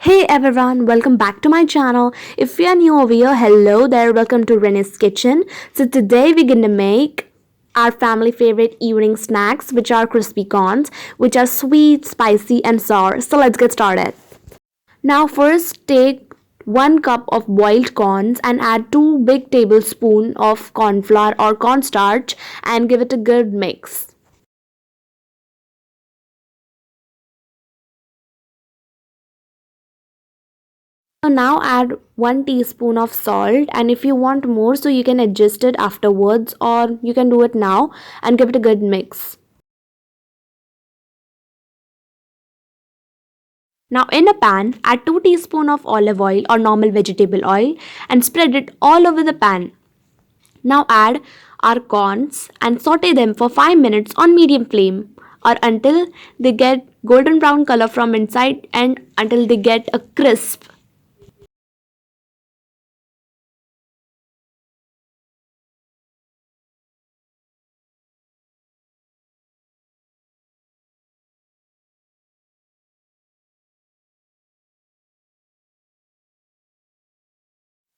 Hey everyone, welcome back to my channel. If you are new over here, hello there, welcome to Renee's Kitchen. So today we're gonna make our family favorite evening snacks, which are crispy corns, which are sweet, spicy and sour. So let's get started. Now first take 1 cup of boiled corns and add 2 big tablespoons of corn flour or cornstarch and give it a good mix. So now add 1 teaspoon of salt, and if you want more so you can adjust it afterwards or you can do it now and give it a good mix. Now in a pan add 2 teaspoon of olive oil or normal vegetable oil and spread it all over the pan. Now add our corns and saute them for 5 minutes on medium flame or until they get golden brown color from inside and until they get a crisp.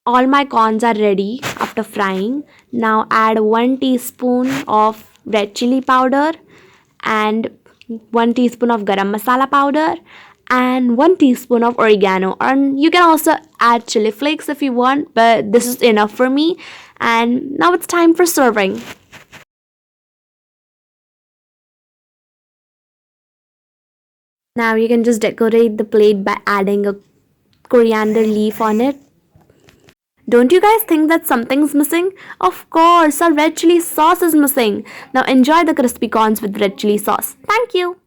All my corns are ready after frying. Now add 1 teaspoon of red chili powder and 1 teaspoon of garam masala powder and 1 teaspoon of oregano, and you can also add chili flakes if you want, but this is enough for me. And now it's time for serving. Now you can just decorate the plate by adding a coriander leaf on it. Don't you guys think that something's missing? Of course, our red chili sauce is missing. Now enjoy the crispy corns with red chili sauce. Thank you.